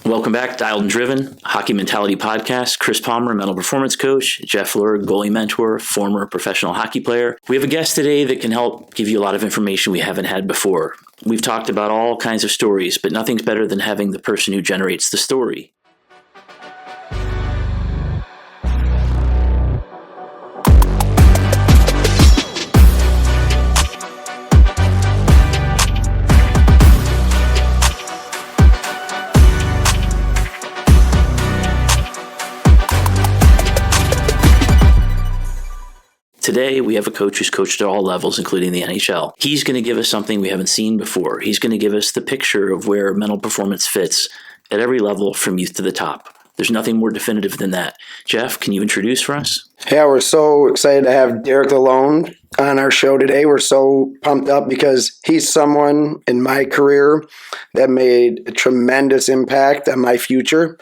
Welcome back, Dialed and Driven, Hockey Mentality Podcast. Chris Palmer, mental performance coach, Jeff Lurg, goalie mentor, former professional hockey player. We have a guest today that can help give you a lot of information we haven't had before. We've talked about all kinds of stories, but nothing's better than having the person who generates the story. Today, we have a coach who's coached at all levels, including the NHL. He's going to give us something we haven't seen before. He's going to give us the picture of where mental performance fits at every level from youth to the top. There's nothing more definitive than that. Jeff, can you introduce for us? Yeah, we're so excited to have Derek Lalonde on our show today. We're so pumped up because he's someone in my career that made a tremendous impact on my future.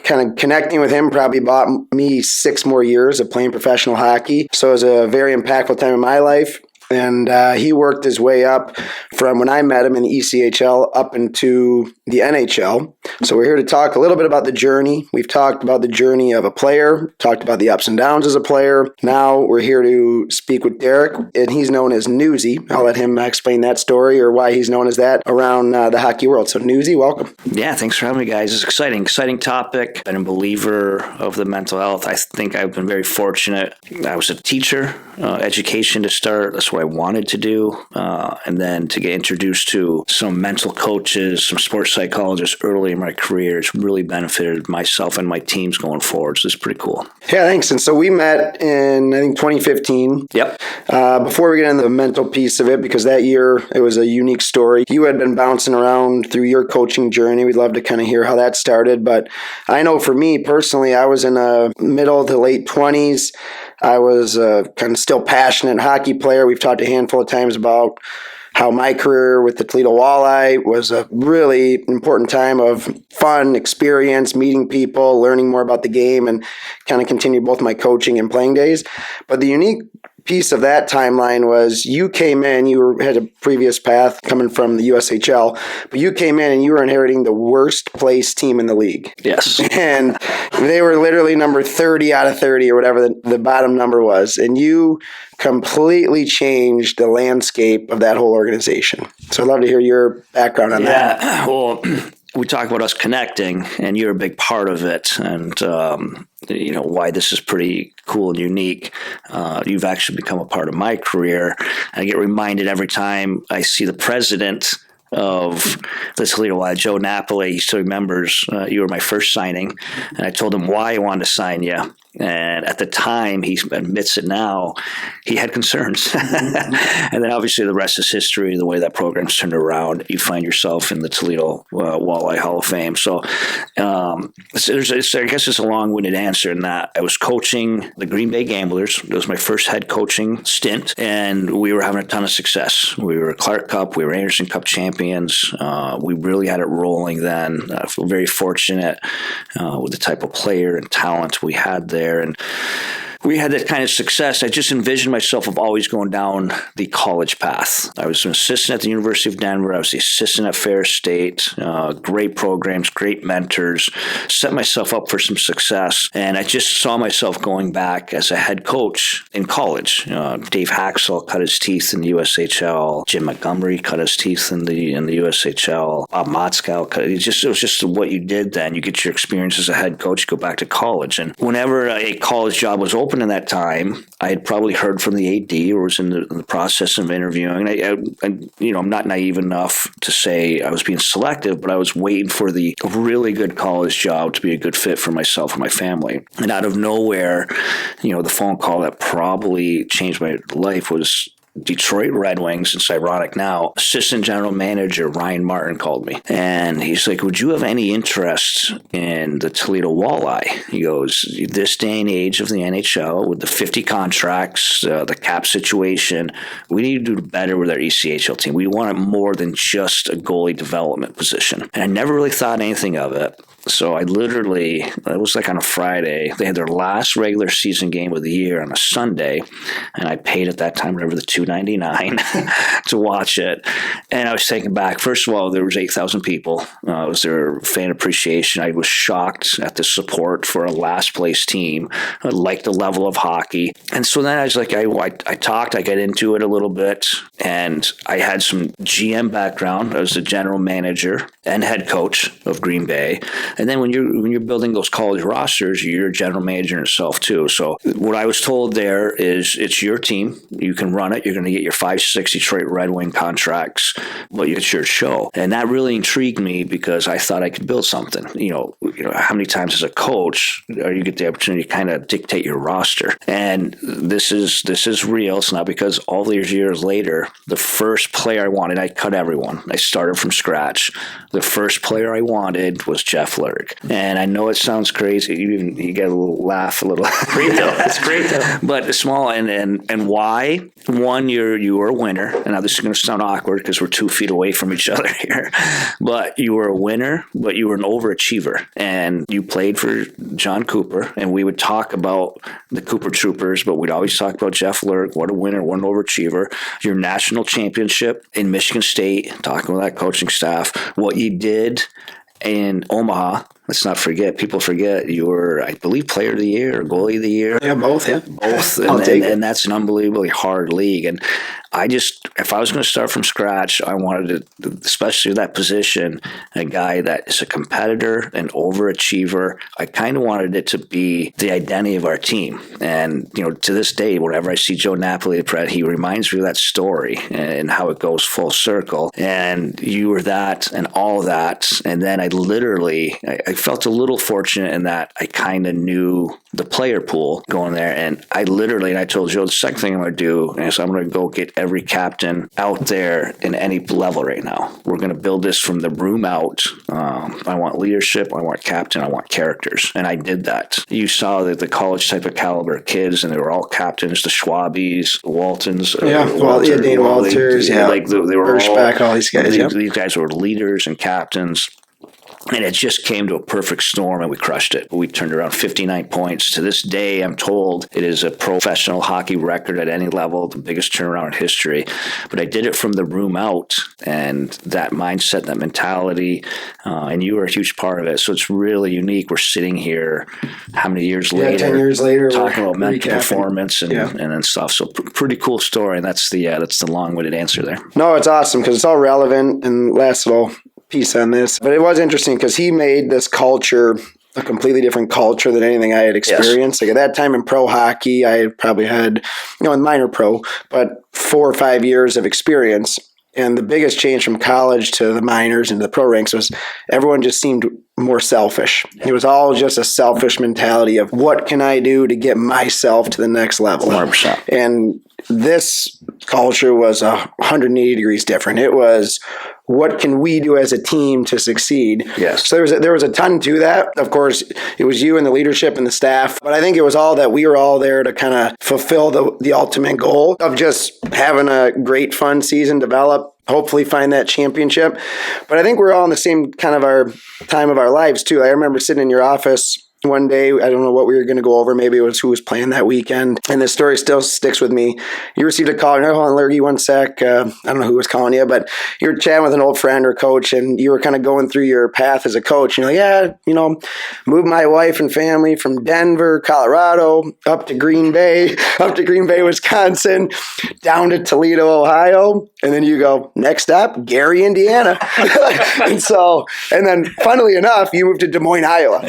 Kind of connecting with him probably bought me 6 more years of playing professional hockey. So it was a very impactful time in my life. And he worked his way up from when I met him in the ECHL up into the NHL. So we're here to talk a little bit about the journey. We've talked about the journey of a player, talked about the ups and downs as a player. Now we're here to speak with Derek, and he's known as Newsy. I'll let him explain that story or why he's known as that around the hockey world. So Newsy, welcome. Yeah, thanks for having me, guys. It's exciting topic. I've been a believer of the mental health. I think I've been very fortunate. I was a teacher, education to start. That's what I wanted to do, and then to get introduced to some mental coaches, some sports psychologists early in my career. It's really benefited myself and my teams going forward, so it's pretty cool. Yeah, thanks. And so we met in, I think, 2015. Yep. Before we get into the mental piece of it, because that year it was a unique story. You had been bouncing around through your coaching journey. We'd love to kind of hear how that started, but I know for me personally, I was in a middle to late 20s. I was kind of still passionate hockey player. We've talked a handful of times about how my career with the Toledo Walleye was a really important time of fun experience, meeting people, learning more about the game, and kind of continued both my coaching and playing days. But the unique piece of that timeline was you came in, had a previous path coming from the USHL, but you came in and you were inheriting the worst placed team in the league. Yes. And they were literally number 30 out of 30 or whatever the bottom number was. And you completely changed the landscape of that whole organization. So I'd love to hear your background on that. Yeah, well, we talk about us connecting, and you're a big part of it, and why this is pretty cool and unique. You've actually become a part of my career. I get reminded every time I see the president of the Toledo Walleye, Joe Napoli. He still remembers you were my first signing, and I told him why I wanted to sign you. And at the time, he admits it now, he had concerns. And then obviously the rest is history, the way that program's turned around. You find yourself in the Toledo Walleye Hall of Fame. So I guess it's a long-winded answer in that I was coaching the Green Bay Gamblers. It was my first head coaching stint, and we were having a ton of success. We were Clark Cup, we were Anderson Cup champions. We really had it rolling then. I feel very fortunate with the type of player and talent we had there. And we had that kind of success. I just envisioned myself of always going down the college path. I was an assistant at the University of Denver. I was the assistant at Ferris State. Great programs, great mentors. Set myself up for some success. And I just saw myself going back as a head coach in college. Dave Haxall cut his teeth in the USHL. Jim Montgomery cut his teeth in the USHL. Bob Motzkow cut. It was just what you did then. You get your experience as a head coach, you go back to college. And whenever a college job was open in that time, I had probably heard from the AD or was in the process of interviewing. I'm not naive enough to say I was being selective, but I was waiting for the really good college job to be a good fit for myself and my family. And out of nowhere, the phone call that probably changed my life was Detroit Red Wings. It's ironic now. Assistant General Manager Ryan Martin called me, and he's like, "Would you have any interest in the Toledo Walleye?" He goes, "This day and age of the NHL, with the 50 contracts, the cap situation, we need to do better with our ECHL team. We want it more than just a goalie development position." And I never really thought anything of it. So I literally, it was like on a Friday, they had their last regular season game of the year on a Sunday, and I paid at that time, remember, the $2.99 to watch it. And I was taken back. First of all, there was 8,000 people. It was their fan appreciation. I was shocked at the support for a last place team. I liked the level of hockey. And so then I was like, I talked, I got into it a little bit, and I had some GM background. I was the general manager and head coach of Green Bay. And then when you're building those college rosters, you're a general manager yourself too. So what I was told there is it's your team. You can run it. You're going to get your 5-6 Detroit Red Wing contracts, but it's your show. And that really intrigued me because I thought I could build something. How many times as a coach are you get the opportunity to kind of dictate your roster? And this is real. It's not because all these years later, the first player I wanted, I cut everyone. I started from scratch. The first player I wanted was Jeff Larkin. And I know it sounds crazy. You get a little laugh, a little. Great though. It's great though. But small and why? One, you were a winner. And now this is going to sound awkward because we're 2 feet away from each other here. But you were a winner, but you were an overachiever. And you played for John Cooper. And we would talk about the Cooper Troopers, but we'd always talk about Jeff Larkin. What a winner, what an overachiever. Your national championship in Michigan State, talking with that coaching staff, what you did in Omaha. Let's not forget. People forget you were, I believe, player of the year or goalie of the year. Yeah, both. Yeah, both. And that's an unbelievably hard league. And if I was going to start from scratch, I wanted to, especially that position, a guy that is a competitor, an overachiever. I kind of wanted it to be the identity of our team. And, to this day, whenever I see Joe Napoli, he reminds me of that story and how it goes full circle. And you were that and all that. And then I felt a little fortunate in that I kind of knew the player pool going there. And I told Joe, the second thing I'm going to do is I'm going to go get every captain out there in any level right now. We're going to build this from the room out. I want leadership. I want captain. I want characters. And I did that. You saw that the college type of caliber kids, and they were all captains, the Schwabes, Waltons. Dane Walters. Yeah. They were all these guys. These guys were leaders and captains. And it just came to a perfect storm, and we crushed it. We turned around 59 points. To this day, I'm told it is a professional hockey record at any level, the biggest turnaround in history. But I did it from the room out, and that mindset, that mentality, and you were a huge part of it. So it's really unique. We're sitting here, how many years later? 10 years later. Talking about mental performance and then stuff. So pretty cool story, and that's the long-winded answer there. No, it's awesome because it's all relevant. And last little piece on this, but it was interesting because he made this culture a completely different culture than anything I had experienced. Yes. Like at that time in pro hockey, I had probably had, in minor pro, but 4 or 5 years of experience. And the biggest change from college to the minors and the pro ranks was everyone just seemed more selfish. It was all just a selfish mentality of what can I do to get myself to the next level. 100%. And this culture was 180 degrees different. It was, what can we do as a team to succeed? Yes. So there was a ton to that. Of course, it was you and the leadership and the staff, but I think it was all that we were all there to kind of fulfill the ultimate goal of just having a great fun season, develop, hopefully find that championship. But I think we're all in the same kind of our time of our lives too. I remember sitting in your office one day, I don't know what we were going to go over. Maybe it was who was playing that weekend. And this story still sticks with me. You received a call. Hold on, Larry, 1 sec. I don't know who was calling you, but you were chatting with an old friend or coach, and you were kind of going through your path as a coach. You're like, moved my wife and family from Denver, Colorado, up to Green Bay, Wisconsin, down to Toledo, Ohio. And then you go, next up, Gary, Indiana. and then funnily enough, you moved to Des Moines, Iowa.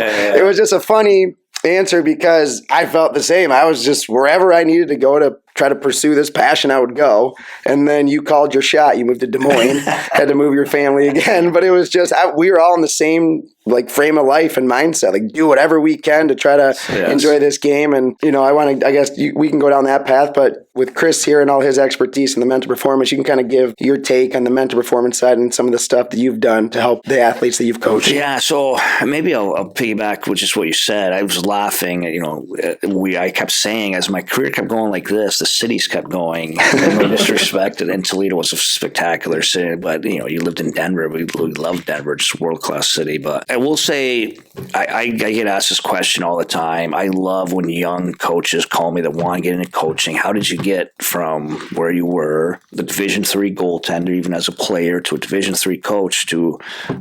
It was just a funny answer because I felt the same. I was just wherever I needed to go to try to pursue this passion, I would go. And then you called your shot. You moved to Des Moines, had to move your family again. But it was just, we were all in the same frame of life and mindset, do whatever we can to try to enjoy this game. And, I guess we can go down that path, but with Chris here and all his expertise in the mental performance, you can kind of give your take on the mental performance side and some of the stuff that you've done to help the athletes that you've coached. Yeah. So maybe I'll piggyback with just what you said. I was laughing, I kept saying as my career kept going like this, the cities kept going. No disrespect, and Toledo was a spectacular city, but you lived in Denver. We loved Denver. It's a world-class city. But I will say, I get asked this question all the time. I love when young coaches call me that want to get into coaching. How did you get from where you were, the Division III goaltender, even as a player, to a Division III coach, to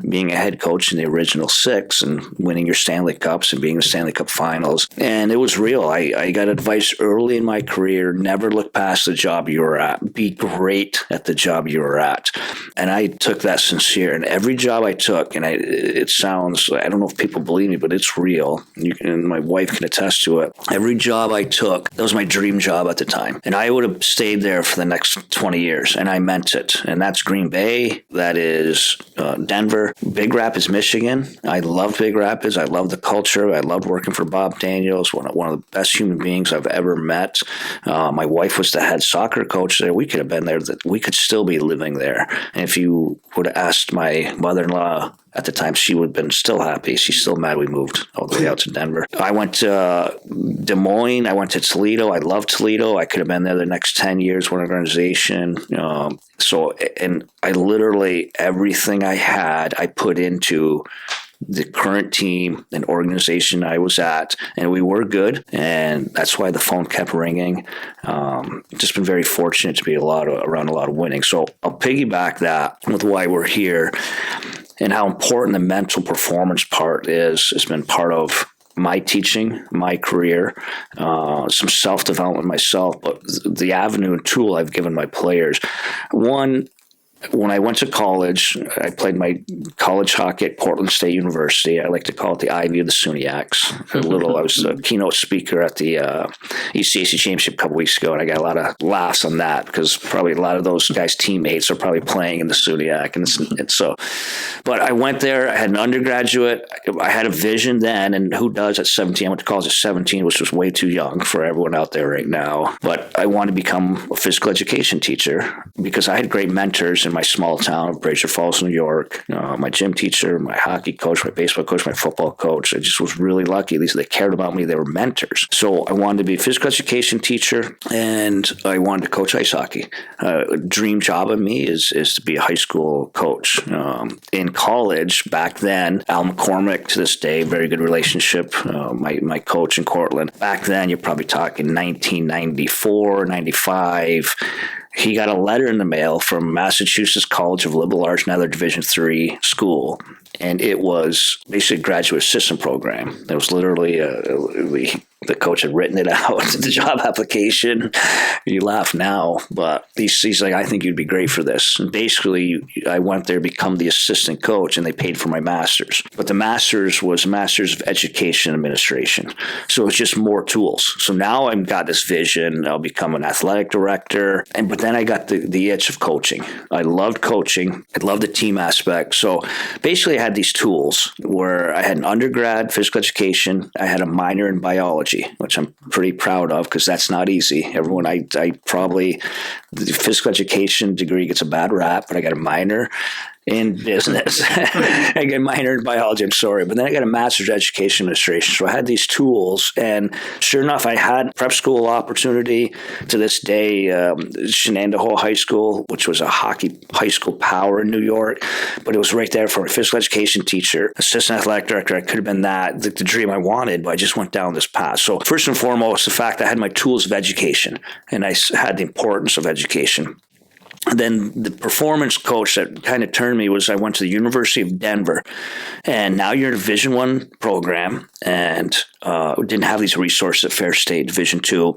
being a head coach in the original six and winning your Stanley Cups and being in the Stanley Cup Finals? And it was real. I got advice early in my career: never look past the job you were at. Be great at the job you were at. And I took that sincere. And every job I took, and it sounds, I don't know if people believe me, but it's real. And my wife can attest to it. Every job I took, that was my dream job at the time. And I would have stayed there for the next 20 years. And I meant it. And that's Green Bay. That is Denver. Big Rapids, Michigan. I love Big Rapids. I love the culture. I loved working for Bob Daniels, one of the best human beings I've ever met. My wife was the head soccer coach there. We could have been there. We could still be living there. And if you would have asked my mother-in-law at the time, she would have been still happy. She's still mad we moved all the way out to Denver. I went to Des Moines. I went to Toledo. I love Toledo. I could have been there the next 10 years, one organization. And I literally, everything I had, I put into the current team and organization I was at, and we were good, and that's why the phone kept ringing. Just been very fortunate to be around a lot of winning. So I'll piggyback that with why we're here and how important the mental performance part is. It's been part of my teaching, my career, some self-development myself, but the avenue and tool I've given my players. One, when I went to college, I played my college hockey at Portland State University. I like to call it the Ivy of the SUNYACs. I was a keynote speaker at the ECAC Championship a couple weeks ago, and I got a lot of laughs on that because probably a lot of those guys' teammates are probably playing in the SUNYAC. And so, but I went there. I had an undergraduate. I had a vision then, and who does at 17? I went to college at 17, which was way too young for everyone out there right now. But I wanted to become a physical education teacher because I had great mentors in my small town of Brazier Falls, New York. My gym teacher, my hockey coach, my baseball coach, my football coach. I just was really lucky. They cared about me. They were mentors. So I wanted to be a physical education teacher, and I wanted to coach ice hockey. A dream job of me is to be a high school coach. In college, back then, Al McCormick, to this day, very good relationship, my coach in Cortland. Back then, you're probably talking 1994, 95. He got a letter in the mail from Massachusetts College of Liberal Arts, another Division III school, and it was basically a graduate assistant program. It was literally the coach had written it out, the job application. You laugh now, but he's like, I think you'd be great for this. And basically, I went there to become the assistant coach, and they paid for my master's. But the master's was a master's of education administration. So it's just more tools. So now I've got this vision. I'll become an athletic director. But then I got the itch of coaching. I loved coaching. I loved the team aspect. So basically, I had these tools where I had an undergrad physical education. I had a minor in biology, which I'm pretty proud of because that's not easy. Everyone, I probably, the physical education degree gets a bad rap, but I got a minor in business. I got a minor in biology, I'm sorry. But then I got a master's of education administration. So I had these tools, and sure enough, I had prep school opportunity to this day, Shenandoah High School, which was a hockey high school power in New York. But it was right there for a physical education teacher, assistant athletic director. I could have been that, the dream I wanted, but I just went down this path. So first and foremost, the fact I had my tools of education, and I had the importance of education. Then the performance coach that kind of turned me was I went to the University of Denver, and now you're in a Division I program, and didn't have these resources at Fair State, Division II.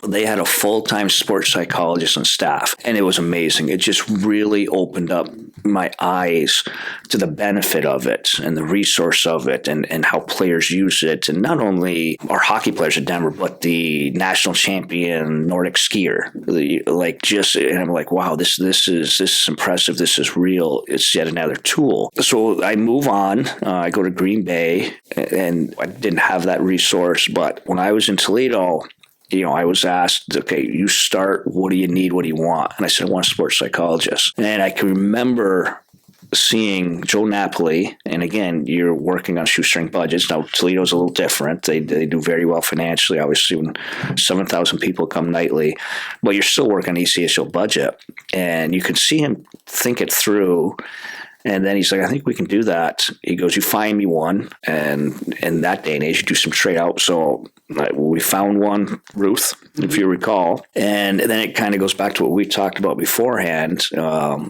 They had a full-time sports psychologist on staff, and it was amazing. It just really opened up my eyes to the benefit of it and the resource of it and how players use it. And not only our hockey players at Denver, but the national champion Nordic skier. And I'm like, wow, this is impressive. This is real. It's yet another tool. So I move on. I go to Green Bay, and I didn't have that resource. But when I was in Toledo, I was asked, okay, you start, what do you need? What do you want? And I said, I want a sports psychologist. And I can remember seeing Joe Napoli, and again, you're working on shoestring budgets. Now, Toledo's a little different. They do very well financially, obviously, when 7,000 people come nightly, but you're still working on ECHL budget. And you can see him think it through. And then he's like, I think we can do that. He goes, you find me one. And in that day and age, you do some trade out. So we found one, Ruth, if you recall. And then it kind of goes back to what we talked about beforehand.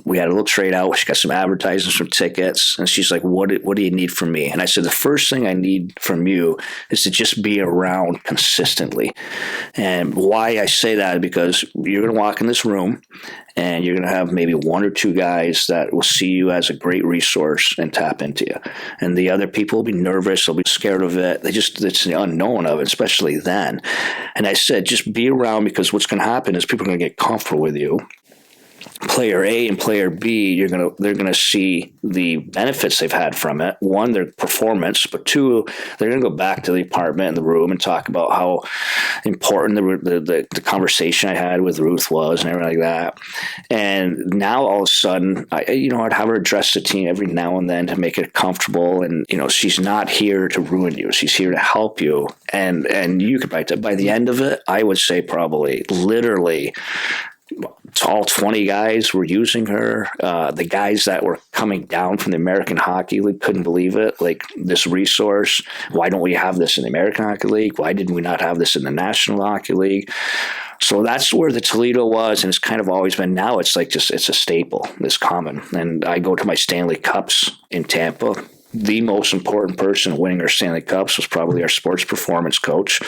We had a little trade out. She got some advertising, some tickets. And she's like, what do you need from me? And I said, the first thing I need from you is to just be around consistently. And why I say that is because you're going to walk in this room and you're going to have maybe one or two guys that will see you as a great resource and tap into you. And the other people will be nervous. They'll be scared of it. It's the unknown of it, especially then. And I said, just be around, because what's going to happen is people are going to get comfortable with you. Player A and player B, they're gonna see the benefits they've had from it. One, their performance, but two, they're gonna go back to the apartment and the room and talk about how important the conversation I had with Ruth was and everything like that. And now all of a sudden, I'd have her address the team every now and then to make it comfortable. And she's not here to ruin you; she's here to help you. And you could write that. By the end of it, I would say probably literally, all 20 guys were using her. The guys that were coming down from the American Hockey League couldn't believe it. Like, this resource, why don't we have this in the American Hockey League? Why didn't we not have this in the National Hockey League? So that's where the Toledo was, and it's kind of always been. Now it's like it's a staple. It's common. And I go to my Stanley Cups in Tampa. The most important person winning our Stanley Cups was probably our sports performance coach,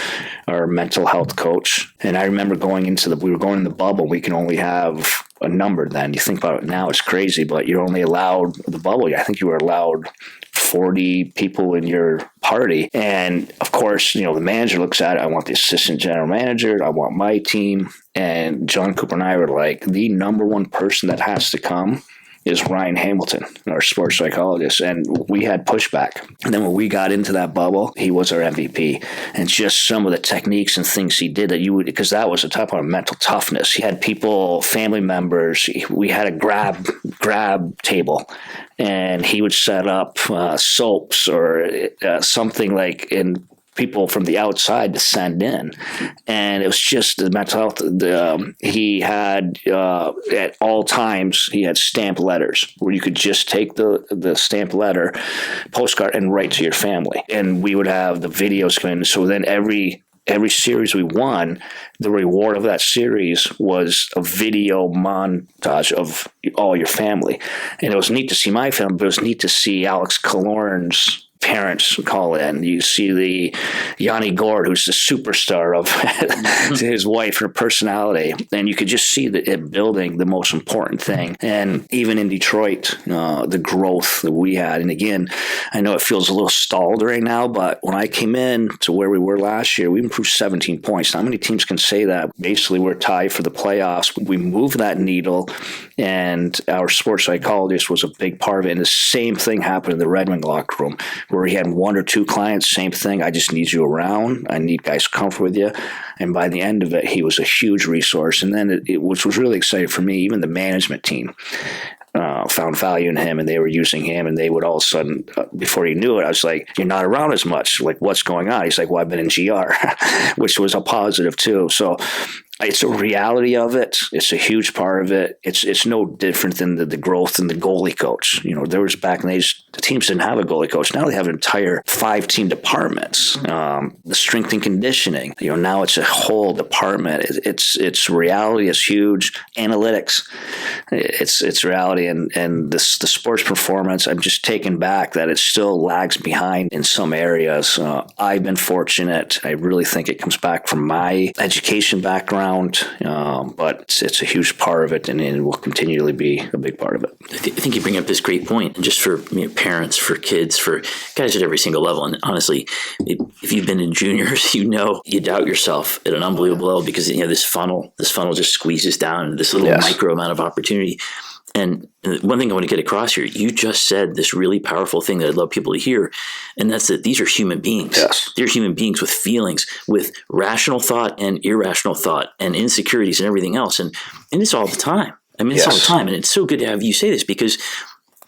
our mental health coach. And I remember we were going in the bubble. We can only have a number then. You think about it now, it's crazy, but you're only allowed the bubble. I think you were allowed 40 people in your party. And of course, the manager looks at it. I want the assistant general manager. I want my team. And John Cooper and I were like, the number one person that has to come is Ryan Hamilton, our sports psychologist. And we had pushback. And then when we got into that bubble, he was our MVP. And just some of the techniques and things he did because that was a type of mental toughness. He had people, family members, we had a grab table, and he would set up soaps or something like in people from the outside to send in. And it was just the mental health. He had, at all times, he had stamped letters where you could just take the stamped letter, postcard, and write to your family. And we would have the videos come in. So then every series we won, the reward of that series was a video montage of all your family. And it was neat to see my family, but it was neat to see Alex Killorn's parents call in. You see the Yanni Gord, who's the superstar of his wife, her personality, and you could just see it building the most important thing. And even in Detroit, the growth that we had. And again, I know it feels a little stalled right now, but when I came in to where we were last year, we improved 17 points. Not many teams can say that. Basically, we're tied for the playoffs. We moved that needle, and our sports psychologist was a big part of it. And the same thing happened in the Red Wing locker room, where he had one or two clients, same thing. I just need you around. I need guys comfortable with you. And by the end of it, he was a huge resource. And then which was really exciting for me, even the management team found value in him, and they were using him, and they would all of a sudden, before he knew it, I was like, you're not around as much. Like, what's going on? He's like, well, I've been in GR, which was a positive too. So it's a reality of it. It's a huge part of it. It's no different than the growth in the goalie coach. There was back in the age, the teams didn't have a goalie coach. Now they have an entire 5-team departments. The strength and conditioning. Now it's a whole department. It's reality. It's huge. Analytics. It's reality. And the sports performance, I'm just taken back that it still lags behind in some areas. I've been fortunate. I really think it comes back from my education background. But it's a huge part of it, and it will continually be a big part of it. I think you bring up this great point, and just for parents, for kids, for guys at every single level. And honestly, if you've been in juniors, you doubt yourself at an unbelievable level, because this funnel just squeezes down into this little micro amount of opportunity. And one thing I want to get across here, you just said this really powerful thing that I'd love people to hear, and that's that these are human beings. Yes. They're human beings with feelings, with rational thought and irrational thought and insecurities and everything else. And it's all the time. I mean, it's all the time. And it's so good to have you say this, because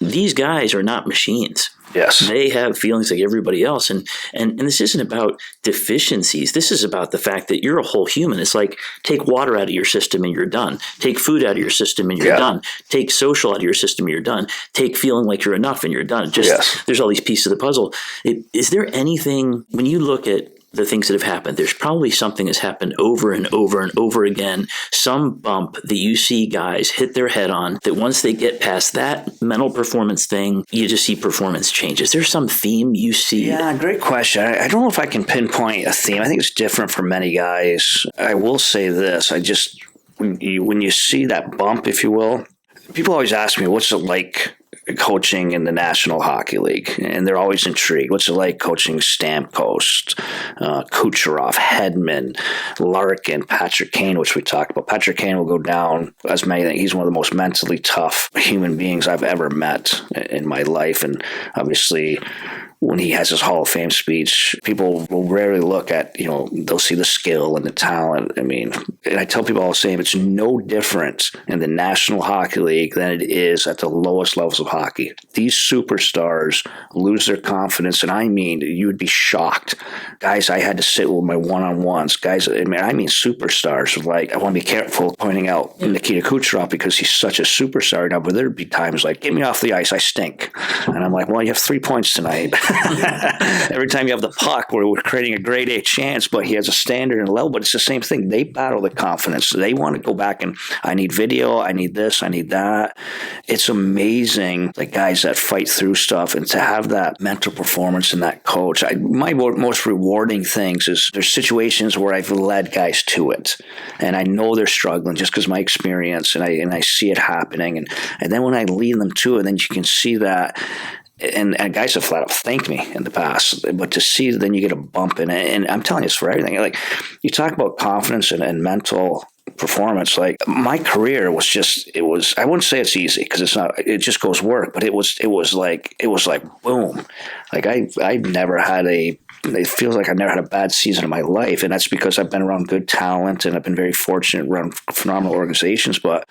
these guys are not machines. Yes. They have feelings like everybody else. And this isn't about deficiencies. This is about the fact that you're a whole human. It's like, take water out of your system and you're done. Take food out of your system and you're done. Take social out of your system and you're done. Take feeling like you're enough and you're done. There's all these pieces of the puzzle. Is there anything, when you look at the things that have happened, there's probably something that's happened over and over and over again, some bump that you see guys hit their head on, that once they get past that mental performance thing, you just see performance change. Is there some theme you see? Yeah, great question. I don't know if I can pinpoint a theme. I think it's different for many guys. I will say this. When you see that bump, if you will, people always ask me, what's it like coaching in the National Hockey League? And they're always intrigued. What's it like coaching Stamkos, Kucherov, Hedman, Larkin, Patrick Kane, which we talked about. Patrick Kane will go down as many. He's one of the most mentally tough human beings I've ever met in my life. And obviously, when he has his Hall of Fame speech, people will rarely look at, they'll see the skill and the talent. I mean, and I tell people all the same, it's no different in the National Hockey League than it is at the lowest levels of hockey. These superstars lose their confidence, and I mean, you would be shocked. Guys, I had to sit with my one-on-ones. Guys, I mean superstars. Like, I want to be careful pointing out Nikita Kucherov because he's such a superstar now, but there'd be times like, get me off the ice, I stink. And I'm like, well, you have 3 points tonight. Every time you have the puck, we're creating a grade A chance, but he has a standard and a level. But it's the same thing. They battle the confidence. They want to go back and I need video, I need this, I need that. It's amazing, the guys that fight through stuff, and to have that mental performance and that coach. My most rewarding things is there's situations where I've led guys to it, and I know they're struggling just because my experience, and I see it happening, and then when I lead them to it, then you can see that. And guys have flat out thanked me in the past, but to see then you get a bump in it, and I'm telling you, it's for everything. Like, you talk about confidence and mental performance. Like, my career was I wouldn't say it's easy because it's not. It just goes work, but it was like boom. Like I never had it feels like I never had a bad season in my life, and that's because I've been around good talent and I've been very fortunate around phenomenal organizations. But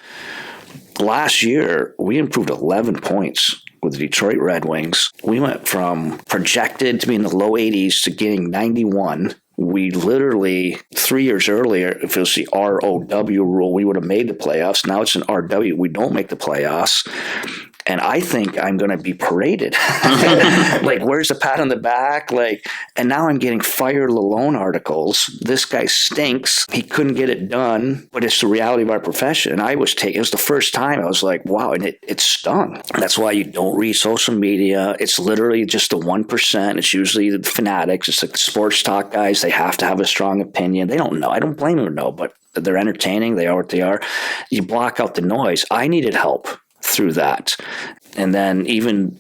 last year we improved 11 points with the Detroit Red Wings. We went from projected to be in the low 80s to getting 91. We literally, 3 years earlier, if it was the ROW rule, we would have made the playoffs. Now it's an RW. We don't make the playoffs. And I think I'm going to be paraded. Like, where's the pat on the back? And now I'm getting fired Lalonde articles. This guy stinks. He couldn't get it done, but it's the reality of our profession. And it was the first time I was like, wow, and it stung. That's why you don't read social media. It's literally just the 1%. It's usually the fanatics. It's like the sports talk guys. They have to have a strong opinion. They don't know. I don't blame them, no, but they're entertaining. They are what they are. You block out the noise. I needed help through that. And then even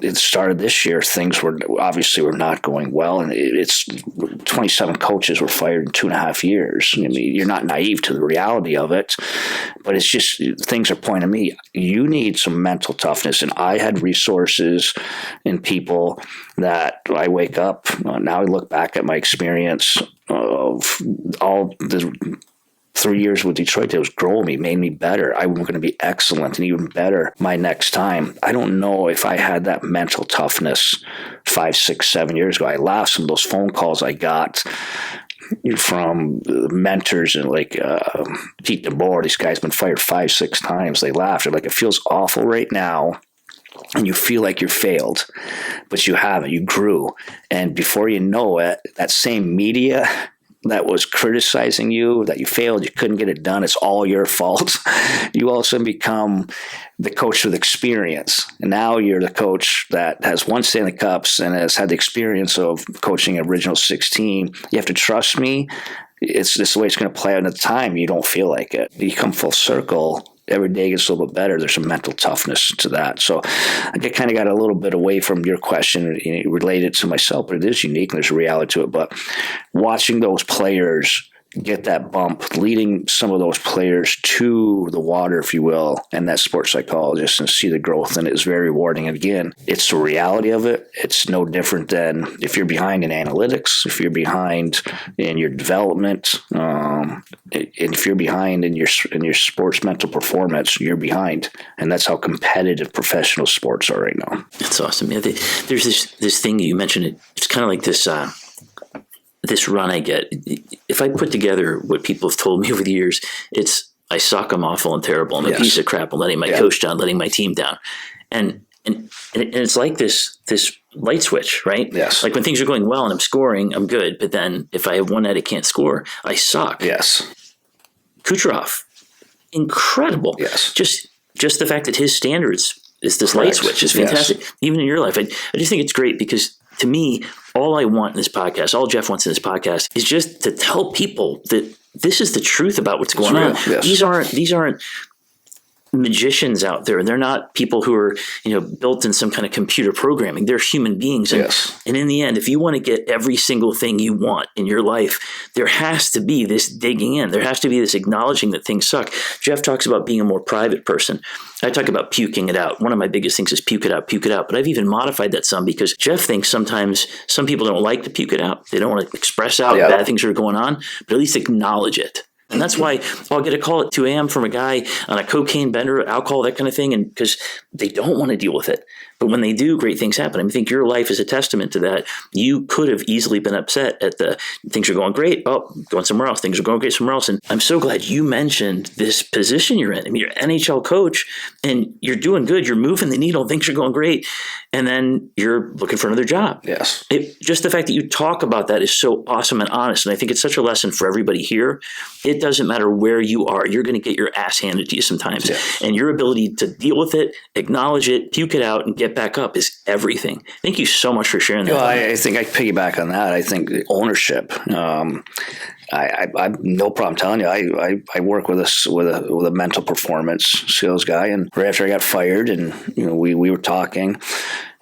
it started this year, things were not going well. And it's 27 coaches were fired in 2.5 years. I mean, you're not naive to the reality of it, but it's just things are pointing at me. You need some mental toughness. And I had resources and people that I wake up. Now I look back at my experience of all the 3 years with Detroit, it was growing me, made me better. I'm going to be excellent and even better my next time. I don't know if I had that mental toughness 5, 6, 7 years ago. I laughed some of those phone calls I got from mentors and Pete DeBoer. This guy's been fired 5, 6 times. They laughed. They're like, it feels awful right now. And you feel like you failed, but you haven't. You grew. And before you know it, that same media that was criticizing you, that you failed, you couldn't get it done, it's all your fault. You also become the coach with experience. And now you're the coach that has won Stanley Cups and has had the experience of coaching an original 16. You have to trust me. It's this way it's going to play out at the time. You don't feel like it. You come full circle. Every day gets a little bit better. There's some mental toughness to that. So I kind of got a little bit away from your question related to myself, but it is unique and there's a reality to it. But watching those players get that bump, leading some of those players to the water, if you will, and that sports psychologist and see the growth. And it's very rewarding. And again, it's the reality of it. It's no different than if you're behind in analytics, if you're behind in your development, and if you're behind in your sports mental performance, you're behind. And that's how competitive professional sports are right now. That's awesome. Yeah, there's this thing you mentioned. It's kind of like this run I get. If I put together what people have told me over the years, it's I suck, I'm awful and terrible. I'm a piece of crap. I'm letting my coach down, letting my team down. And it's like this light switch, right? Yes. Like when things are going well and I'm scoring, I'm good. But then if I have one night I can't score, I suck. Yes. Kucherov, incredible. Yes. Just the fact that his standards is this light switch is fantastic. Yes. Even in your life, I just think it's great because to me, all I want in this podcast, all Jeff wants in this podcast is just to tell people that this is the truth about what's going on. Yes. These aren't magicians out there. They're not people who are, built in some kind of computer programming. They're human beings. And in the end, if you want to get every single thing you want in your life, there has to be this digging in. There has to be this acknowledging that things suck. Jeff talks about being a more private person. I talk about puking it out. One of my biggest things is puke it out. But I've even modified that some because Jeff thinks sometimes some people don't like to puke it out. They don't want to express out bad things are going on, but at least acknowledge it. And that's why I'll get a call at 2 a.m. from a guy on a cocaine bender, alcohol, that kind of thing, and because they don't want to deal with it. But when they do, great things happen. I think your life is a testament to that. You could have easily been upset at the things are going great. Oh, going somewhere else. Things are going great somewhere else. And I'm so glad you mentioned this position you're in. I mean, you're an NHL coach and you're doing good. You're moving the needle. Things are going great. And then you're looking for another job. Yes. Just the fact that you talk about that is so awesome and honest. And I think it's such a lesson for everybody here. It doesn't matter where you are. You're going to get your ass handed to you sometimes. Yes. And your ability to deal with it, acknowledge it, puke it out, and get back up is everything. Thank you so much for sharing that. I think I piggyback on that. I think ownership. I've no problem telling you. I work with a mental performance skills guy, and right after I got fired, and we were talking,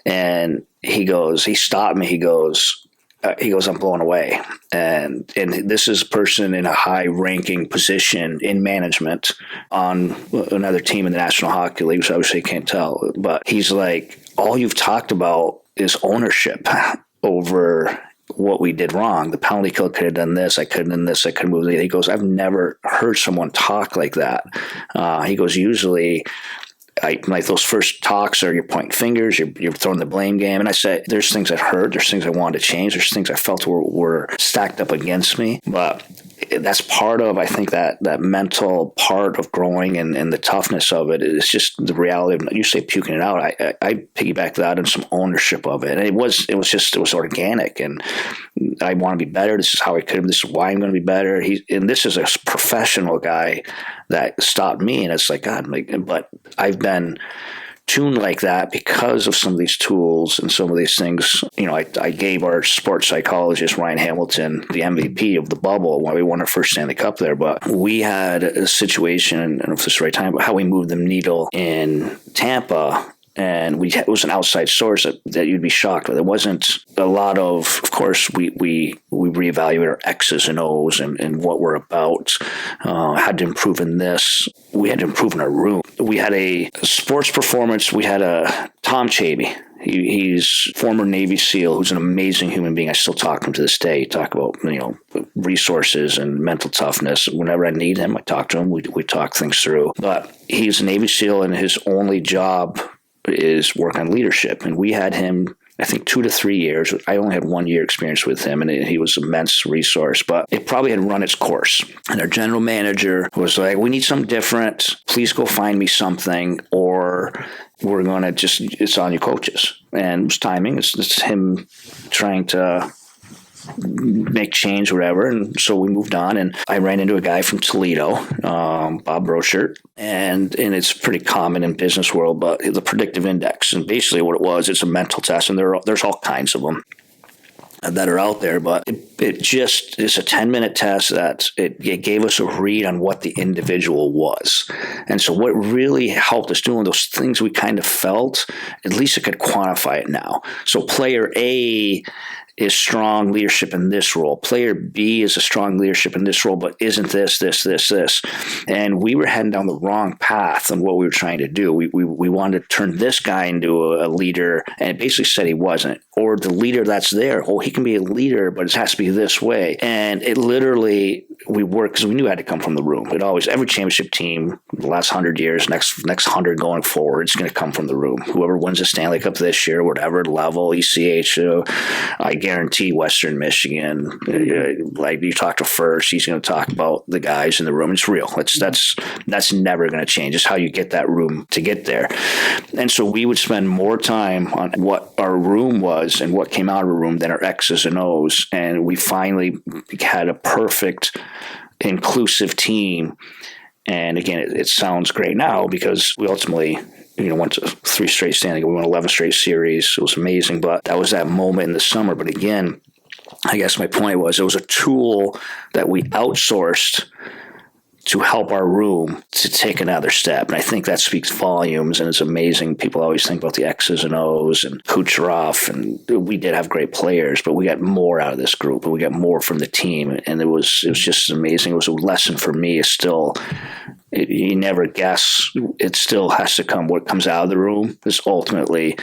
and he stopped me. He goes, I'm blown away. And this is a person in a high ranking position in management on another team in the National Hockey League, which obviously can't tell. But he's like, all you've talked about is ownership over what we did wrong. The penalty kill could have done this. I could have done this. I could have moved it. He goes, I've never heard someone talk like that. He goes, usually like those first talks are you're pointing fingers, you're throwing the blame game. And I said, there's things I heard, there's things I wanted to change, there's things I felt were stacked up against me. But that's part of, I think, that mental part of growing and the toughness of it is just the reality of, you say puking it out. I piggyback that and some ownership of it. And it was organic, and I want to be better. This is how I could have, this is why I'm going to be better. And this is a professional guy that stopped me. And it's like, God, but I've been tuned like that because of some of these tools and some of these things. I gave our sports psychologist, Ryan Hamilton, the MVP of the bubble when we won our first Stanley Cup there. But we had a situation, I don't know if this is the right time, but how we moved the needle in Tampa. And it was an outside source that you'd be shocked with. It wasn't a lot of course, we reevaluate our X's and O's and what we're about. Had to improve in this. We had to improve in our room. We had a sports performance. We had a Tom Chabey. He's former Navy SEAL who's an amazing human being. I still talk to him to this day. Talk about resources and mental toughness. Whenever I need him, I talk to him. We talk things through. But he's a Navy SEAL, and his only job is work on leadership. And we had him, I think, 2 to 3 years. I only had 1 year experience with him, and he was an immense resource, but it probably had run its course. And our general manager was like, we need something different. Please go find me something, or we're going to it's on you coaches. And it was timing. It's him trying to make change, whatever. And so we moved on, and I ran into a guy from Toledo, Bob Brochert, and it's pretty common in business world, but the predictive index. And basically what it was, it's a mental test, and there's all kinds of them that are out there, but it just is a 10-minute test that it gave us a read on what the individual was. And so what really helped us doing those things we kind of felt, at least it could quantify it now. So player A is strong leadership in this role. Player B is a strong leadership in this role, but isn't this. And we were heading down the wrong path on what we were trying to do. We wanted to turn this guy into a leader, and it basically said he wasn't. Or the leader that's there, he can be a leader, but it has to be this way. And it literally, we worked because we knew it had to come from the room. Every championship team, the last 100 years, next 100 going forward, it's going to come from the room. Whoever wins the Stanley Cup this year, whatever level, ECH, I guarantee Western Michigan, like you talk to First, he's going to talk about the guys in the room. It's real. That's never going to change. It's how you get that room to get there. And so we would spend more time on what our room was and what came out of a room than our X's and O's. And we finally had a perfect inclusive team. And again, it sounds great now because we ultimately went to 3 straight Stanley Cup. We won 11 straight series. It was amazing, but that was that moment in the summer. But again, I guess my point was it was a tool that we outsourced to help our room to take another step. And I think that speaks volumes, and it's amazing. People always think about the X's and O's and Kucherov, and we did have great players, but we got more out of this group, and we got more from the team. And it was just amazing. It was a lesson for me. It's still, you never guess. It still has to come. What comes out of the room is ultimately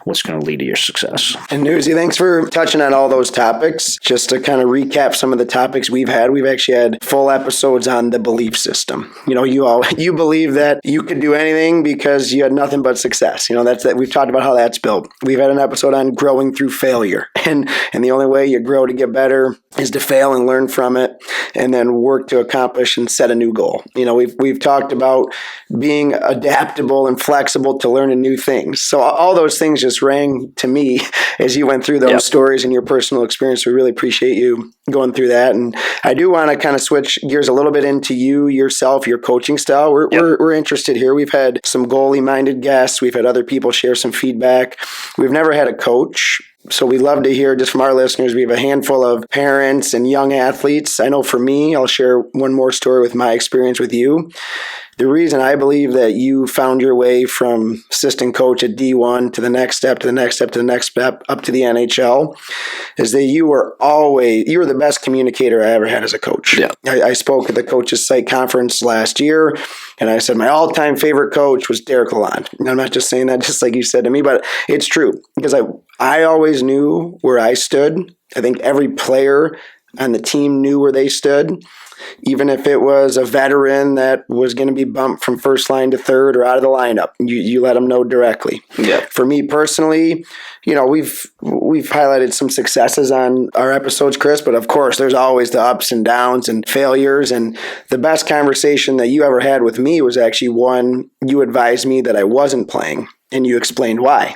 what's going to lead to your success. And Newsy, thanks for touching on all those topics. Just to kind of recap some of the topics we've actually had full episodes on the belief system. You believe that you could do anything because you had nothing but success. That we've talked about how that's built. We've had an episode on growing through failure, and the only way you grow to get better is to fail and learn from it, and then work to accomplish and set a new goal. We've talked about being adaptable and flexible to learning new things. So all those things just rang to me as you went through those stories and your personal experience. We really appreciate you going through that. And I do want to kind of switch gears a little bit into you yourself, your coaching style. We're interested here. We've had some goalie-minded guests. We've had other people share some feedback. We've never had a coach. So we love to hear just from our listeners. We have a handful of parents and young athletes. I know for me, I'll share one more story with my experience with you. The reason I believe that you found your way from assistant coach at D1 to the next step, to the next step, to the next step, up to the NHL, is that you were the best communicator I ever had as a coach. Yeah. I spoke at the Coaches Site Conference last year, and I said my all-time favorite coach was Derek Lalonde. And I'm not just saying that just like you said to me, but it's true because I always knew where I stood. I think every player on the team knew where they stood. Even if it was a veteran that was going to be bumped from first line to third or out of the lineup, you let them know directly. Yeah. For me personally, we've highlighted some successes on our episodes, Chris, but of course there's always the ups and downs and failures. And the best conversation that you ever had with me was actually one you advised me that I wasn't playing, and you explained why.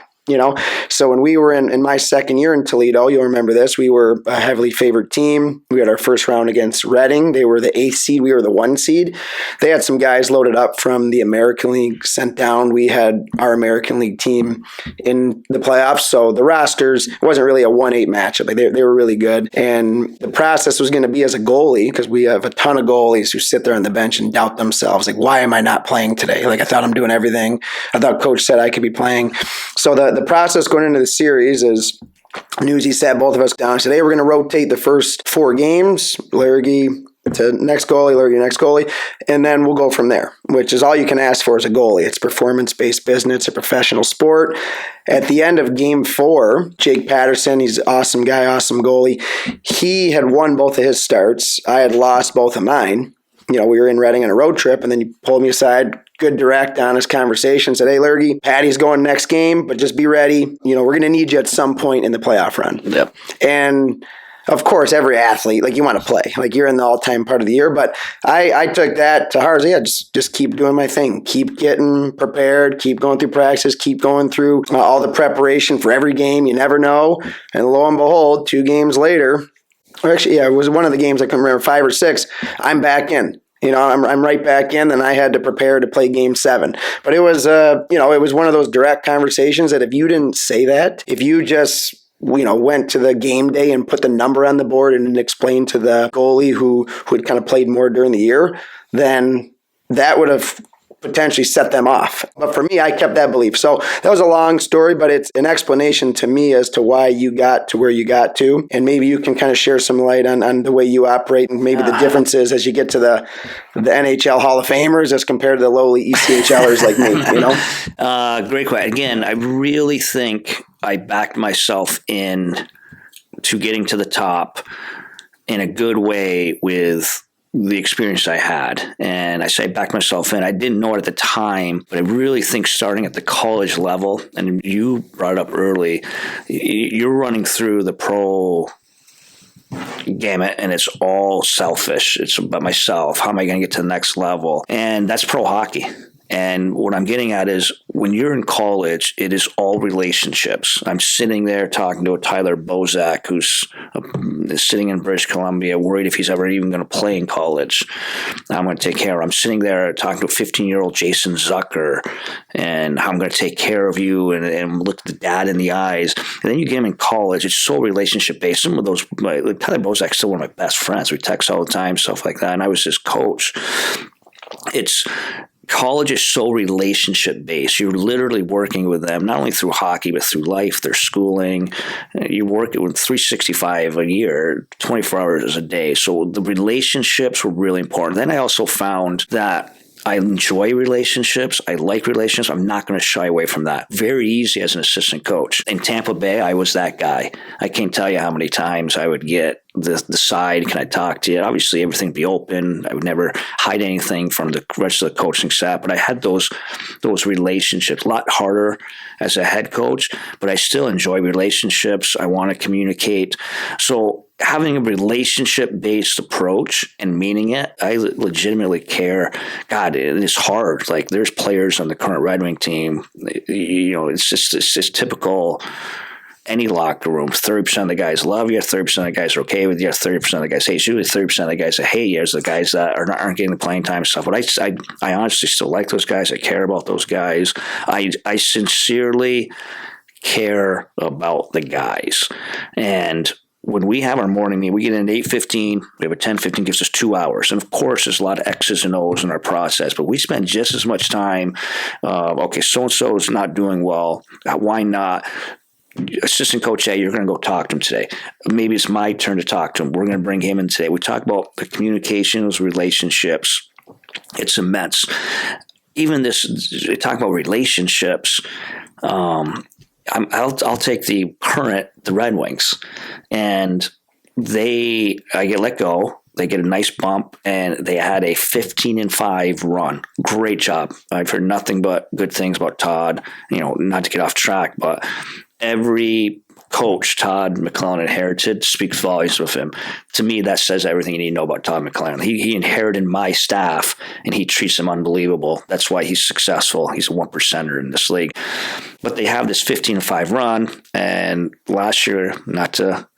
So when we were in my second year in Toledo, you'll remember this, we were a heavily favored team. We had our first round against Reading. They were the 8th seed. We were the 1 seed. They had some guys loaded up from the American League sent down. We had our American League team in the playoffs. So the rosters, it wasn't really a 1-8 matchup. They were really good. And the process was going to be as a goalie, because we have a ton of goalies who sit there on the bench and doubt themselves. Like, why am I not playing today? I thought I'm doing everything. I thought coach said I could be playing. So the process going into the series is Newsy sat both of us down and said, hey, we're going to rotate the first 4 games, Larry to next goalie, Larry next goalie, and then we'll go from there, which is all you can ask for as a goalie. It's performance-based business, it's a professional sport. At the end of game 4, Jake Patterson, he's an awesome guy, awesome goalie. He had won both of his starts. I had lost both of mine. We were in Reading on a road trip, and then you pulled me aside, good, direct, honest conversation, said, hey, Larry, Patty's going next game, but just be ready. We're going to need you at some point in the playoff run. Yep. And, of course, every athlete, you want to play. You're in the all-time part of the year. But I took that to heart. Yeah, just keep doing my thing. Keep getting prepared. Keep going through practice. Keep going through all the preparation for every game. You never know. And lo and behold, 2 games later, or actually, yeah, it was one of the games, I can remember, 5 or 6, I'm back in. I'm right back in, and I had to prepare to play game 7. But it was, it was one of those direct conversations that if you didn't say that, if you just, went to the game day and put the number on the board and explained to the goalie who had kind of played more during the year, then that would have potentially set them off. But for me, I kept that belief. So that was a long story, but it's an explanation to me as to why you got to where you got to. And maybe you can kind of share some light on the way you operate and maybe the differences as you get to the NHL Hall of Famers as compared to the lowly ECHLers like me, you know? Great question. Again, I really think I backed myself in to getting to the top in a good way with the experience I had. And I say back myself in. I didn't know it at the time, but I really think starting at the college level, and you brought it up early, you're running through the pro gamut and it's all selfish. It's about myself. How am I going to get to the next level? And that's pro hockey. And what I'm getting at is when you're in college, it is all relationships. I'm sitting there talking to a Tyler Bozak who's sitting in British Columbia, worried if he's ever even going to play in college. I'm going to take care of him. I'm sitting there talking to a 15-year-old Jason Zucker and how I'm going to take care of you and look the dad in the eyes. And then you get him in college. It's so relationship-based. Some of those, like Tyler Bozak's still one of my best friends. We text all the time, stuff like that. And I was his coach. College is so relationship based. You're literally working with them, not only through hockey, but through life, their schooling. You work with 365 a year, 24 hours a day. So the relationships were really important. Then I also found that I enjoy relationships. I like relationships. I'm not going to shy away from that. Very easy as an assistant coach. In Tampa Bay, I was that guy. I can't tell you how many times I would get the side, can I talk to you? Obviously, everything would be open. I would never hide anything from the rest of the coaching staff, but I had those relationships. A lot harder as a head coach, but I still enjoy relationships. I want to communicate. So having a relationship-based approach and meaning it, I legitimately care. God, it's hard. Like there's players on the current Red Wing team, it's just typical. Any locker room, 30% of the guys love you, 30% of the guys are okay with you, 30% of the guys hate you, 30% of the guys that hate you. There's the guys that aren't getting the playing time and stuff. But I honestly still like those guys. I care about those guys. I sincerely care about the guys. And when we have our morning meeting, we get in at 8:15. We have a 10:15, gives us 2 hours. And of course, there's a lot of X's and O's in our process, but we spend just as much time. Okay, so-and-so is not doing well. Why not? Assistant coach, hey, you're going to go talk to him today. Maybe it's my turn to talk to him. We're going to bring him in today. We talk about the communication, those relationships. It's immense. Even this, we talk about relationships. I'll take the Red Wings, and I get let go. They get a nice bump, and they had a 15-5 run. Great job. I've heard nothing but good things about Todd. Not to get off track, but every coach Todd McLellan inherited speaks volumes with him. To me, that says everything you need to know about Todd McLellan. He inherited my staff, and he treats them unbelievable. That's why he's successful. He's a 1%er in this league. But they have this 15-5 run, and last year, not to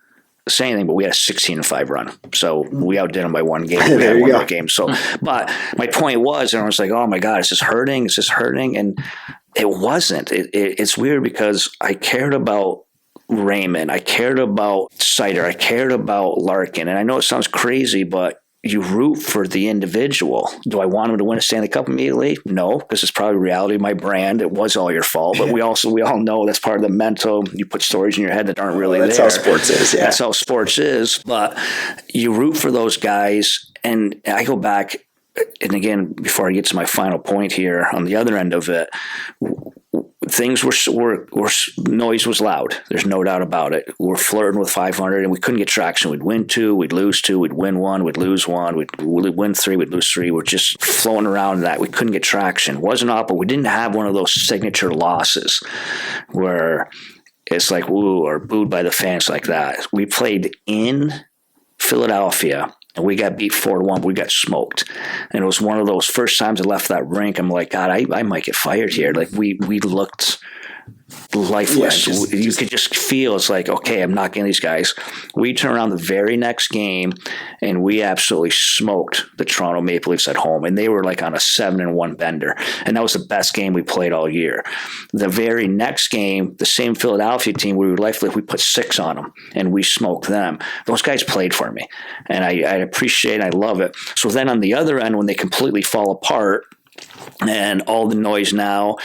say anything, but we had a 16-5 run. So we outdid them by one game. We had one more game. So, but my point was, and I was like, oh my God, is this hurting? Is this hurting? And it wasn't. It's weird because I cared about Raymond. I cared about Sider. I cared about Larkin. And I know it sounds crazy, but you root for the individual. Do I want him to win a Stanley Cup immediately? No, because it's probably reality of my brand. It was all your fault. But we all know that's part of the mental. You put stories in your head that aren't really there. That's how sports is. Yeah. That's how sports is. But you root for those guys. And I go back, and again, before I get to my final point here, on the other end of it, things were noise was loud. There's no doubt about it. We're flirting with 500, and we couldn't get traction. We'd win 2, we'd lose 2, we'd win 1, we'd lose 1, we'd win 3, we'd lose 3. We're just floating around that. We couldn't get traction. It wasn't up, but we didn't have one of those signature losses where it's like woo or booed by the fans like that. We played in Philadelphia, and we got beat 4-1. We got smoked. And it was one of those first times I left that rink. I'm like, God, I might get fired here. Like we looked lifeless. Yeah, you could just feel it's like, okay, I'm not getting these guys. We turned around the very next game, and we absolutely smoked the Toronto Maple Leafs at home. And they were like on a 7-1 bender. And that was the best game we played all year. The very next game, the same Philadelphia team, we were lifeless. We put 6 on them, and we smoked them. Those guys played for me, and I appreciate it. I love it. So then on the other end, when they completely fall apart, And all the noise now,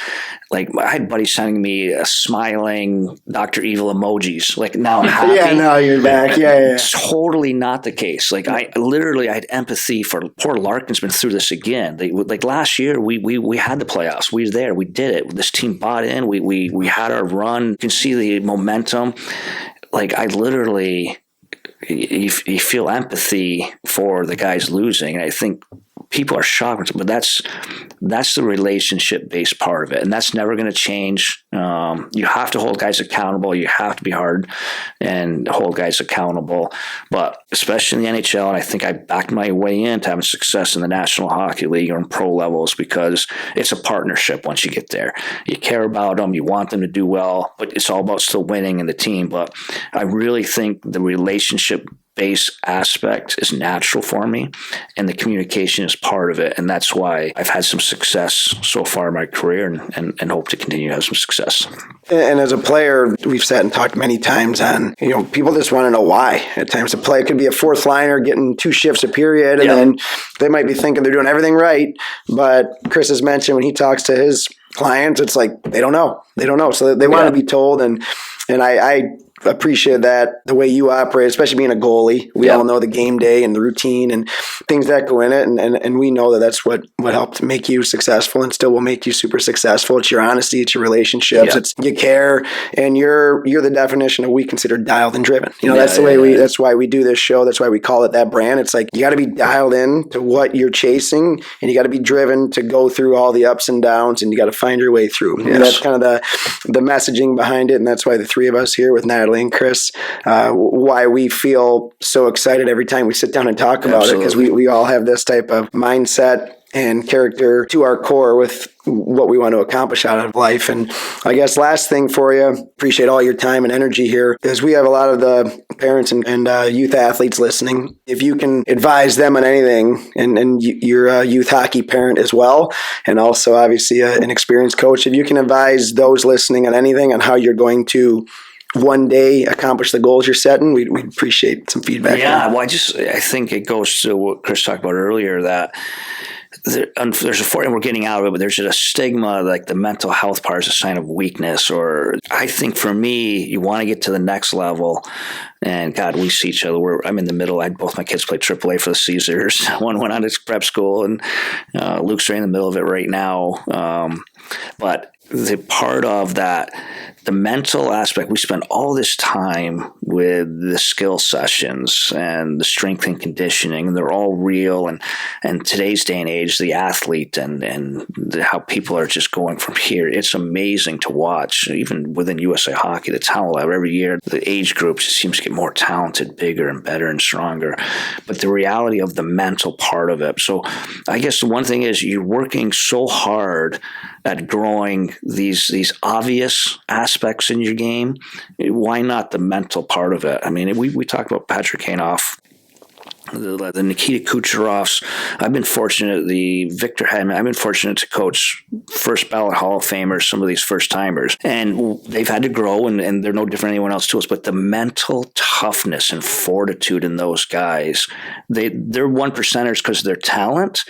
like I had buddies sending me smiling Dr. Evil emojis. Like now I'm happy. Yeah, now you're back. Yeah. It's totally not the case. Like I had empathy for poor Larkin's been through this again. Like last year, we had the playoffs. We were there. We did it. This team bought in. We had our run. You can see the momentum. Like I literally, you feel empathy for the guys losing. And I think people are shocked, but that's the relationship-based part of it, and that's never going to change. You have to hold guys accountable. You have to be hard and hold guys accountable. But especially in the NHL, and I think I backed my way into having success in the National Hockey League or in pro levels because it's a partnership once you get there. You care about them. You want them to do well, but it's all about still winning in the team. But I really think the relationship base aspect is natural for me, and the communication is part of it, and that's why I've had some success so far in my career and hope to continue to have some success. And as a player, we've sat and talked many times on, people just want to know why. At times a player could be a fourth liner getting 2 shifts a period, and then they might be thinking they're doing everything right, but Chris has mentioned when he talks to his clients, it's like they don't know. So they want to be told, and I appreciate that, the way you operate, especially being a goalie. We all know the game day and the routine and things that go in it, and we know that that's what helped make you successful and still will make you super successful. It's your honesty, it's your relationships, it's you care, and you're the definition of we consider dialed and driven. That's the way that's why we do this show. That's why we call it that brand. It's like you got to be dialed in to what you're chasing, and you got to be driven to go through all the ups and downs, and you got to find your way through. Yes. And that's kind of the messaging behind it, and that's why the three of us here with Natalie and Chris, why we feel so excited every time we sit down and talk about it, because we all have this type of mindset and character to our core with what we want to accomplish out of life. And I guess last thing for you, appreciate all your time and energy here, because we have a lot of the parents and youth athletes listening. If you can advise them on anything, and you're a youth hockey parent as well, and also obviously an experienced coach, if you can advise those listening on anything on how you're going to one day accomplish the goals you're setting, we'd appreciate some feedback. Yeah, well, I think it goes to what Chris talked about earlier, that there's and we're getting out of it, but there's a stigma, like the mental health part is a sign of weakness. Or I think for me, you want to get to the next level. And God, we see each other. I'm in the middle. Both my kids play AAA for the Caesars. One went on to prep school, and Luke's right in the middle of it right now. But the part of that, the mental aspect, we spend all this time with the skill sessions and the strength and conditioning, and they're all real. And today's day and age, the athlete and how people are just going from here, it's amazing to watch. Even within USA Hockey, the talent level every year, the age groups seems to get more talented, bigger and better and stronger. But the reality of the mental part of it. So I guess the one thing is you're working so hard at growing these obvious aspects in your game. Why not the mental part of it? I mean, we talked about Patrick Kane off, the Nikita Kucherovs. I've been fortunate, the Victor Hedman, I've been fortunate to coach first ballot Hall of Famers, some of these first timers, and they've had to grow, and they're no different than anyone else to us, but the mental toughness and fortitude in those guys, they're one percenters because of their talent,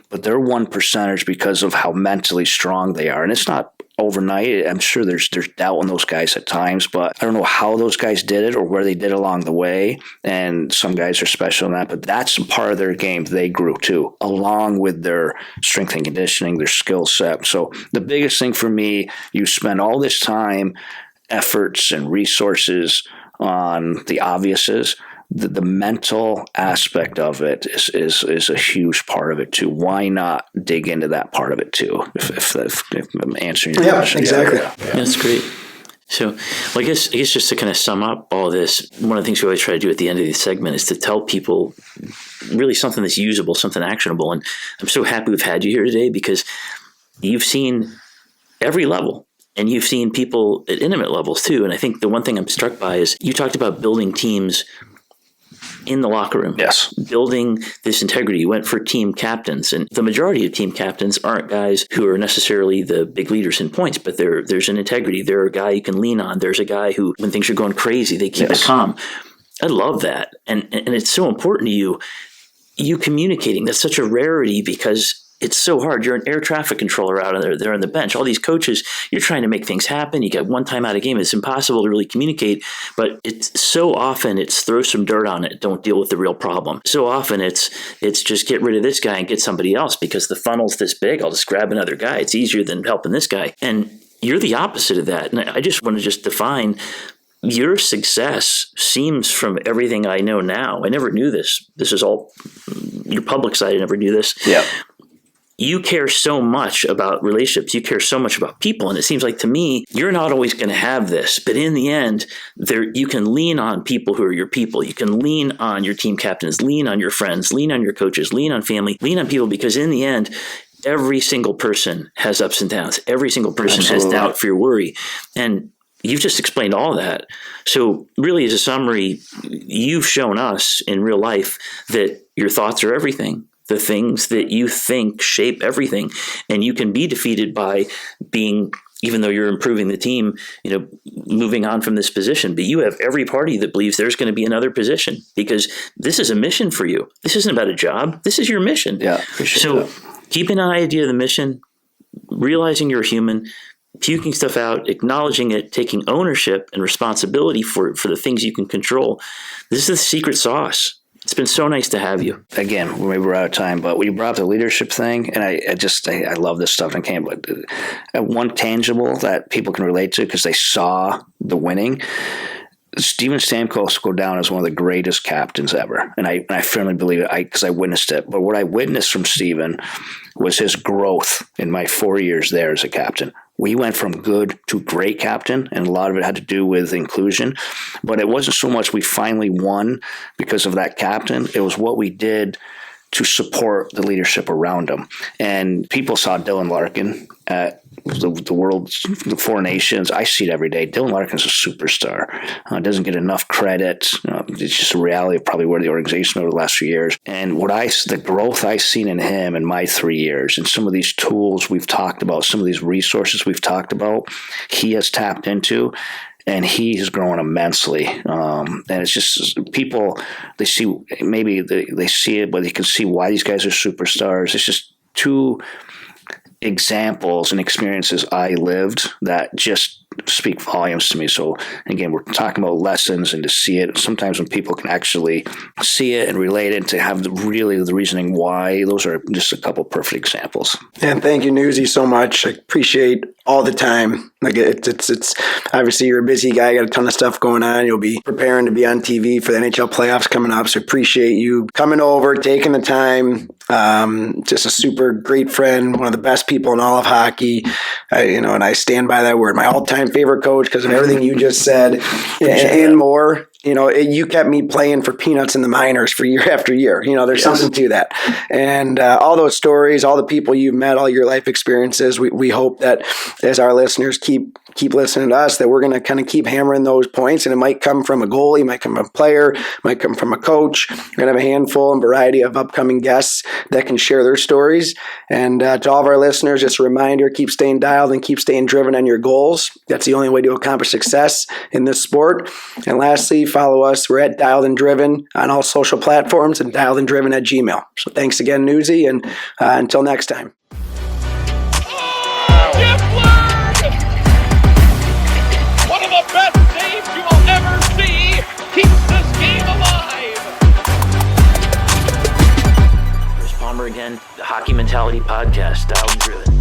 but they're one percenters because of how mentally strong they are. And it's not overnight. I'm sure there's doubt in those guys at times, but I don't know how those guys did it or where they did along the way. And some guys are special in that, but that's part of their game they grew too, along with their strength and conditioning, their skill set. So the biggest thing for me, you spend all this time, efforts, and resources on the obviouses. The mental aspect of it is a huge part of it too. Why not dig into that part of it too? If I'm answering your question. Exactly. Yeah, that's great. So, I guess just to kind of sum up all this, one of the things we always try to do at the end of the segment is to tell people really something that's usable, something actionable. And I'm so happy we've had you here today, because you've seen every level. And you've seen people at intimate levels too. And I think the one thing I'm struck by is you talked about building teams in the locker room. Yes. Building this integrity. You went for team captains, and the majority of team captains aren't guys who are necessarily the big leaders in points, but there's an integrity. They're a guy you can lean on. There's a guy who, when things are going crazy, they keep it calm. I love that. And it's so important to you communicating. That's such a rarity, because it's so hard. You're an air traffic controller out there on the bench. All these coaches, you're trying to make things happen. You get one time out of game. It's impossible to really communicate, but it's so often it's throw some dirt on it. Don't deal with the real problem. So often it's just get rid of this guy and get somebody else because the funnel's this big. I'll just grab another guy. It's easier than helping this guy. And you're the opposite of that. And I just want to just define your success seems from everything I know now. I never knew this. This is all your public side. I never knew this. Yeah. You care so much about relationships. You care so much about people. And it seems like to me, you're not always going to have this. But in the end, you can lean on people who are your people. You can lean on your team captains, lean on your friends, lean on your coaches, lean on family, lean on people. Because in the end, every single person has ups and downs. Every single person has doubt, fear, worry. And you've just explained all that. So really, as a summary, you've shown us in real life that your thoughts are everything. The things that you think shape everything. And you can be defeated by being, even though you're improving the team, moving on from this position. But you have every party that believes there's going to be another position because this is a mission for you. This isn't about a job. This is your mission. Yeah. So keeping an idea of the mission, realizing you're a human, puking stuff out, acknowledging it, taking ownership and responsibility for the things you can control. This is the secret sauce. It's been so nice to have you. Again, maybe we're out of time, but we brought up the leadership thing, and I love this stuff and came. But one tangible that people can relate to because they saw the winning. Steven Stamkos will go down as one of the greatest captains ever, and I firmly believe it because I witnessed it. But what I witnessed from Steven was his growth in my 4 years there as a captain. We went from good to great captain, and a lot of it had to do with inclusion. But it wasn't so much we finally won because of that captain. It was what we did to support the leadership around him. And people saw Dylan Larkin at the Four Nations. I see it every day. Dylan Larkin's a superstar. Doesn't get enough credit. It's just a reality of probably where the organization over the last few years. And the growth I've seen in him in my 3 years, and some of these tools we've talked about, some of these resources we've talked about, he has tapped into. And he has grown immensely. And it's just people, they see, maybe they see it, but they can see why these guys are superstars. It's just two examples and experiences I lived that just speak volumes to me. So again, we're talking about lessons and to see it. Sometimes when people can actually see it and relate it and to have the reasoning why, those are just a couple perfect examples. And thank you, Newsy, so much. I appreciate all the time. Like it's obviously you're a busy guy, you got a ton of stuff going on. You'll be preparing to be on TV for the NHL playoffs coming up. So appreciate you coming over, taking the time. Just a super great friend, one of the best people in all of hockey. And I stand by that word. My all-time favorite coach because of everything you just said and more. You kept me playing for peanuts in the minors for year after year. There's something to that. And all those stories, all the people you've met, all your life experiences, we hope that as our listeners keep listening to us, that we're going to kind of keep hammering those points. And it might come from a goalie, might come from a player, might come from a coach. We're going to have a handful and variety of upcoming guests that can share their stories. And to all of our listeners, just a reminder, keep staying dialed and keep staying driven on your goals. That's the only way to accomplish success in this sport. And lastly, follow us. We're at Dialed and Driven on all social platforms and dialedandriven@gmail.com. So thanks again, Newsy, and until next time. One of the best saves you will ever see keeps this game alive. Chris Palmer again, the Hockey Mentality Podcast, Dialed and Driven.